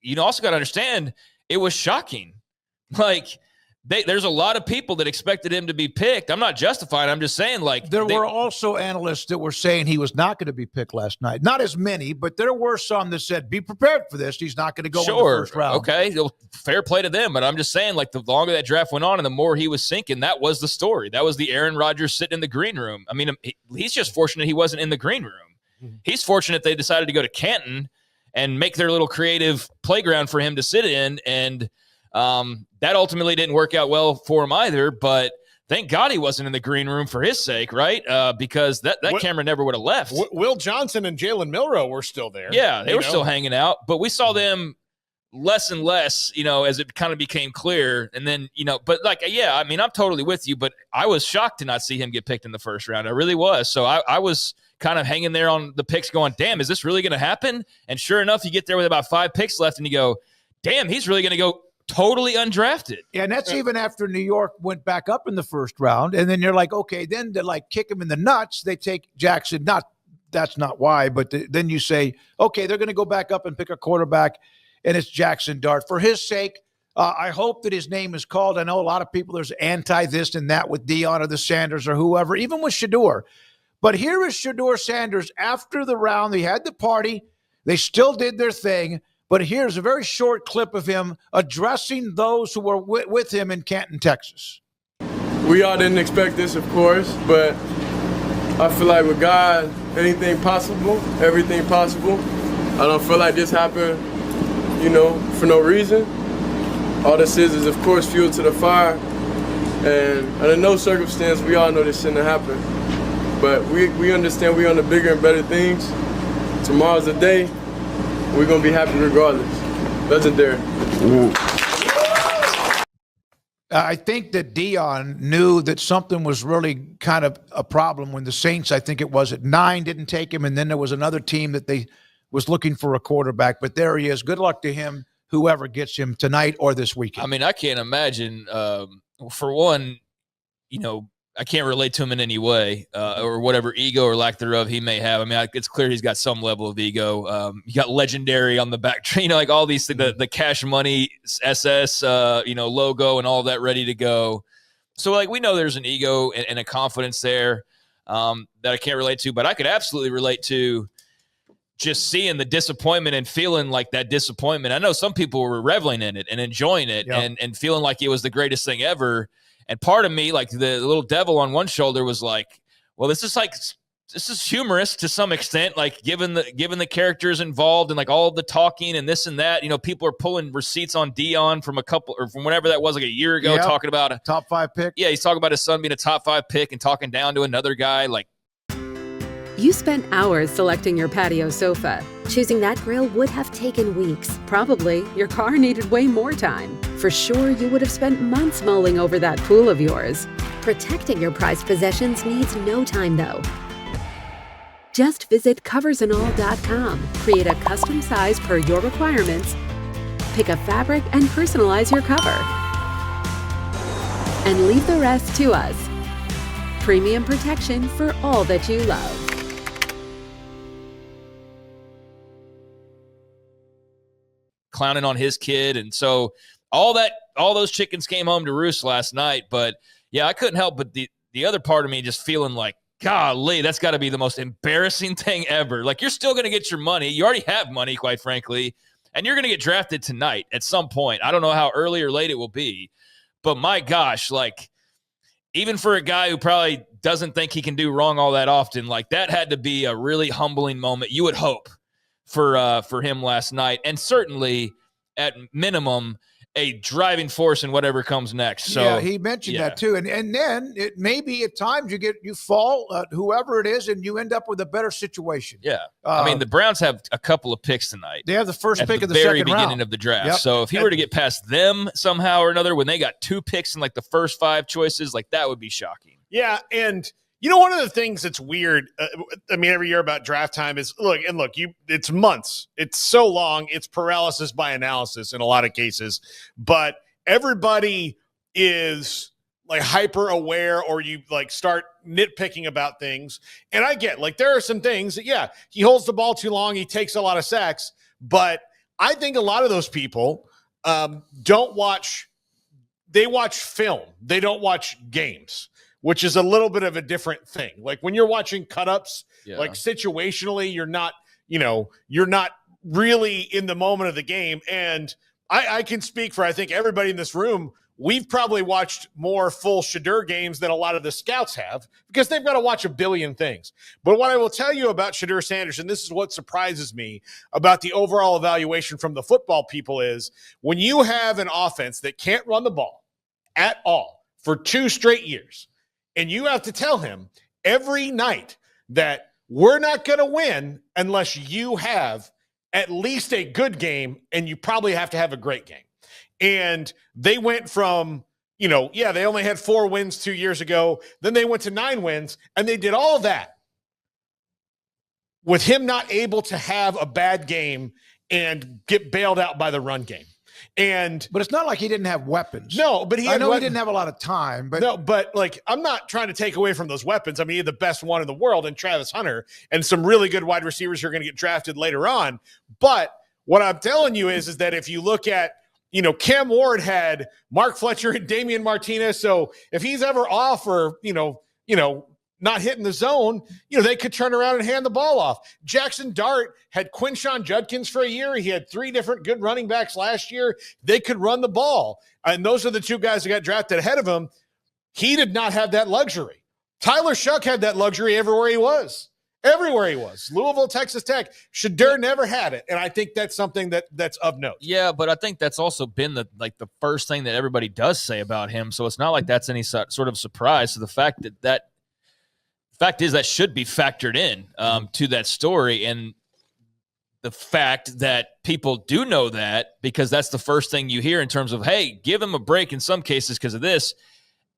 you also got to understand it was shocking. Like, there's a lot of people that expected him to be picked. I'm not justifying. I'm just saying, like, there were also analysts that were saying he was not going to be picked last night. Not as many, but there were some that said, be prepared for this. He's not going to go in the first round. Okay. Fair play to them. But I'm just saying, like, the longer that draft went on and the more he was sinking, that was the story. That was the Aaron Rodgers sitting in the green room. I mean, he's just fortunate he wasn't in the green room. Mm-hmm. He's fortunate they decided to go to Canton and make their little creative playground for him to sit in. And that ultimately didn't work out well for him either, but thank God he wasn't in the green room for his sake, right? Because that camera never would have left. Will Johnson and Jalen Milroe were still there. Yeah, they were still hanging out, but we saw them less and less, as it kind of became clear. And then, but like, yeah, I mean, I'm totally with you, but I was shocked to not see him get picked in the first round. I really was. So I was kind of hanging there on the picks going, damn, is this really going to happen? And sure enough, you get there with about 5 picks left and you go, damn, he's really going to go totally undrafted. Yeah, and that's even after New York went back up in the first round. And then you're like, okay, then to like kick him in the nuts, they take Jackson. That's not why, but then you say, okay, they're going to go back up and pick a quarterback, and it's Jackson Dart. For his sake, I hope that his name is called. I know a lot of people, there's anti-this and that with Dion or the Sanders or whoever, even with Shedeur. But here is Shedeur Sanders after the round. They had the party. They still did their thing. But here's a very short clip of him addressing those who were with him in Canton, Texas. We all didn't expect this, of course, but I feel like with God, anything possible, everything possible. I don't feel like this happened, for no reason. All this is, of course, fuel to the fire. And under no circumstance, we all know this shouldn't have happened. But we understand we're on the bigger and better things. Tomorrow's the day. We're going to be happy regardless. Legendary. I think that Dion knew that something was really kind of a problem when the Saints, I think it was at 9, didn't take him. And then there was another team that they was looking for a quarterback. But there he is. Good luck to him, whoever gets him tonight or this weekend. I mean, I can't imagine, for one, I can't relate to him in any way, or whatever ego or lack thereof he may have. I mean, it's clear he's got some level of ego. You got legendary on the back, like all these things, the Cash Money SS, logo and all that ready to go. So, like, we know there's an ego and a confidence there that I can't relate to, but I could absolutely relate to just seeing the disappointment and feeling like that disappointment. I know some people were reveling in it and enjoying it and feeling like it was the greatest thing ever. And part of me, like the little devil on one shoulder, was like, well, this is humorous to some extent, like given the characters involved and like all the talking and this and that. People are pulling receipts on Dion from from whenever that was, like a year ago, talking about a top 5 pick. Yeah, he's talking about his son being a top 5 pick and talking down to another guy. Like, you spent hours selecting your patio sofa. Choosing that grill would have taken weeks. Probably your car needed way more time. For sure, you would have spent months mulling over that pool of yours. Protecting your prized possessions needs no time, though. Just visit coversandall.com, create a custom size per your requirements, pick a fabric, and personalize your cover. And leave the rest to us. Premium protection for all that you love. Clowning on his kid. And so all those chickens came home to roost last night. But yeah, I couldn't help but the other part of me just feeling like, golly, that's got to be the most embarrassing thing ever. Like, you're still going to get your money. You already have money, quite frankly, and you're going to get drafted tonight at some point. I don't know how early or late it will be, but my gosh, like, even for a guy who probably doesn't think he can do wrong all that often, like, that had to be a really humbling moment, you would hope, for him last night, and certainly at minimum a driving force in whatever comes next. So yeah, he mentioned that too, and then it maybe at times you fall whoever it is, and you end up with a better situation. Yeah, I mean, the Browns have a couple of picks tonight. They have the first pick of the very second beginning round of the draft. Yep. So if he were to get past them somehow or another, when they got 2 picks in like the first 5 choices, like, that would be shocking. Yeah, and one of the things that's weird, every year about draft time is, it's months. It's so long. It's paralysis by analysis in a lot of cases. But everybody is, like, hyper aware, or you, like, start nitpicking about things. And I get, like, there are some things that, he holds the ball too long. He takes a lot of sacks. But I think a lot of those people don't watch. They watch film. They don't watch games, which is a little bit of a different thing. Like when you're watching cut-ups, like situationally, you're not really in the moment of the game. And I can speak for, I think, everybody in this room. We've probably watched more full Shedeur games than a lot of the scouts have because they've got to watch a billion things. But what I will tell you about Shedeur Sanders, and this is what surprises me about the overall evaluation from the football people, is when you have an offense that can't run the ball at all for 2 straight years, and you have to tell him every night that we're not going to win unless you have at least a good game, and you probably have to have a great game. And they went from, they only had 4 wins 2 years ago. Then they went to 9 wins, and they did all of that with him not able to have a bad game and get bailed out by the run game. But it's not like he didn't have weapons. No, but he didn't have a lot of time. But I'm not trying to take away from those weapons. I mean, he had the best one in the world in Travis Hunter and some really good wide receivers who are going to get drafted later on. But what I'm telling you is that if you look at, Cam Ward had Mark Fletcher and Damian Martinez. So if he's ever off or, not hitting the zone, they could turn around and hand the ball off. Jackson Dart had Quinshon Judkins for a year. He had 3 different good running backs last year. They could run the ball. And those are the 2 guys that got drafted ahead of him. He did not have that luxury. Tyler Shuck had that luxury everywhere he was. Everywhere he was. Louisville, Texas Tech. Shedeur never had it. And I think that's something that's of note. Yeah, but I think that's also been the first thing that everybody does say about him. So it's not like that's any sort of surprise. So the fact is that should be factored in to that story. And the fact that people do know that because that's the first thing you hear in terms of, hey, give him a break in some cases because of this.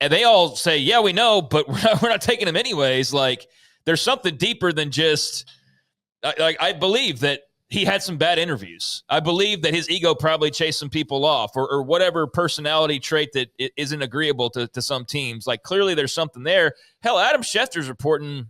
And they all say, yeah, we know, but we're not taking him anyways. Like, there's something deeper than just I believe that he had some bad interviews. I believe that his ego probably chased some people off or whatever personality trait that isn't agreeable to some teams. Like, clearly there's something there. Hell, Adam Schefter's reporting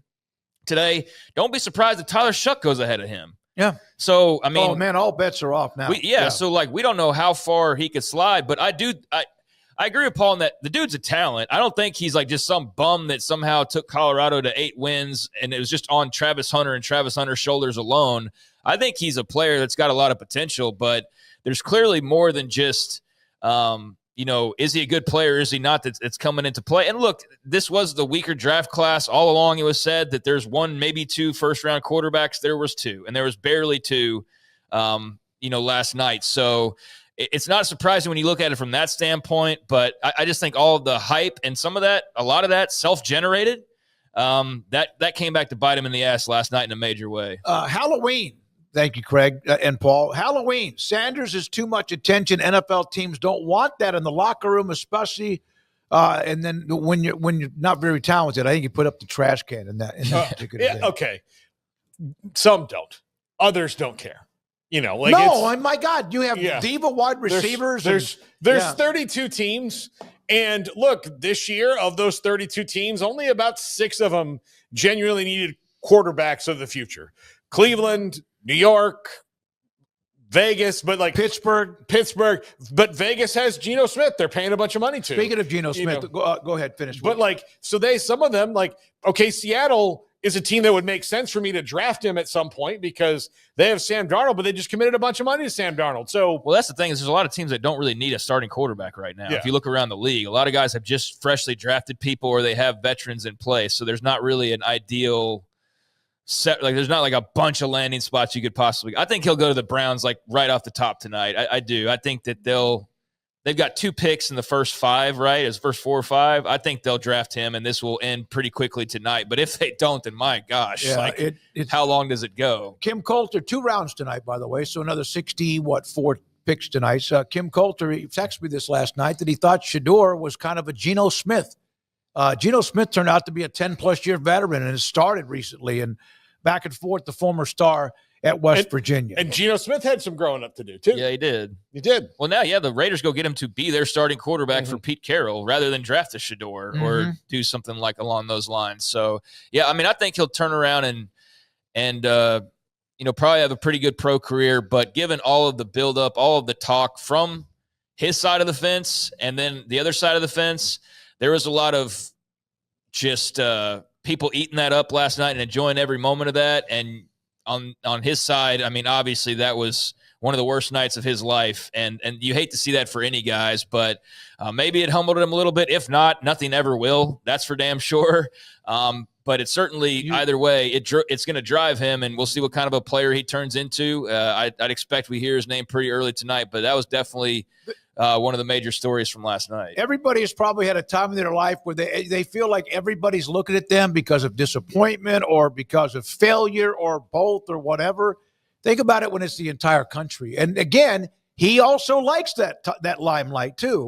today. Don't be surprised if Tyler Shuck goes ahead of him. Yeah. So, I mean. Oh, man, all bets are off now. So, we don't know how far he could slide. But I agree with Paul in that the dude's a talent. I don't think he's just some bum that somehow took Colorado to 8 wins and it was just on Travis Hunter and Travis Hunter's shoulders alone. I think he's a player that's got a lot of potential, but there's clearly more than just, is he a good player? Is he not? That's coming into play. And look, this was the weaker draft class. All along it was said that there's 1, maybe 2 first-round quarterbacks. There was 2, and there was barely 2, last night. So it's not surprising when you look at it from that standpoint, but I just think all of the hype and a lot of that self-generated, that came back to bite him in the ass last night in a major way. Halloween. Thank you, Craig and Paul. Halloween. Sanders is too much attention. NFL teams don't want that in the locker room, especially. And then when you're not very talented, I think you put up the trash can in that particular game. Okay. Some don't. Others don't care. My God, you have diva wide receivers. There's 32 teams. And look, this year of those 32 teams, only about 6 of them genuinely needed quarterbacks of the future. Cleveland, New York, Vegas, but Pittsburgh, but Vegas has Geno Smith. They're paying a bunch of money to. Speaking of Geno Smith, go ahead, finish. But some of them, Seattle is a team that would make sense for me to draft him at some point because they have Sam Darnold, but they just committed a bunch of money to Sam Darnold. So, well, that's the thing is there's a lot of teams that don't really need a starting quarterback right now. Yeah. If you look around the league, a lot of guys have just freshly drafted people or they have veterans in place. So there's not really an ideal set. There's not a bunch of landing spots you could possibly. I think he'll go to the Browns right off the top tonight. I do. I think that they've got 2 picks in the first 5, right? As first 4 or 5. I think they'll draft him, and this will end pretty quickly tonight. But if they don't, then my gosh, how long does it go? Kim Coulter, 2 rounds tonight, by the way, so another 4 picks tonight. Kim Coulter, he texted me this last night that he thought Shedeur was kind of a Geno Smith. Geno Smith turned out to be a 10-plus year veteran and has started recently, and back and forth, the former star at West Virginia. And Geno Smith had some growing up to do, too. Yeah, he did. He did. Well, now, the Raiders go get him to be their starting quarterback for Pete Carroll rather than draft a Shedeur or do something along those lines. So, yeah, I mean, I think he'll turn around and probably have a pretty good pro career, but given all of the buildup, all of the talk from his side of the fence and then the other side of the fence, there was a lot of just people eating that up last night and enjoying every moment of that. And on his side, I mean, obviously that was one of the worst nights of his life. And you hate to see that for any guys, but maybe it humbled him a little bit. If not, nothing ever will. That's for damn sure. But it's certainly either way, it's going to drive him, and we'll see what kind of a player he turns into. I'd expect we hear his name pretty early tonight, but that was definitely one of the major stories from last night. Everybody has probably had a time in their life where they feel like everybody's looking at them because of disappointment or because of failure or both or whatever. Think about it when it's the entire country. And again, he also likes that limelight too.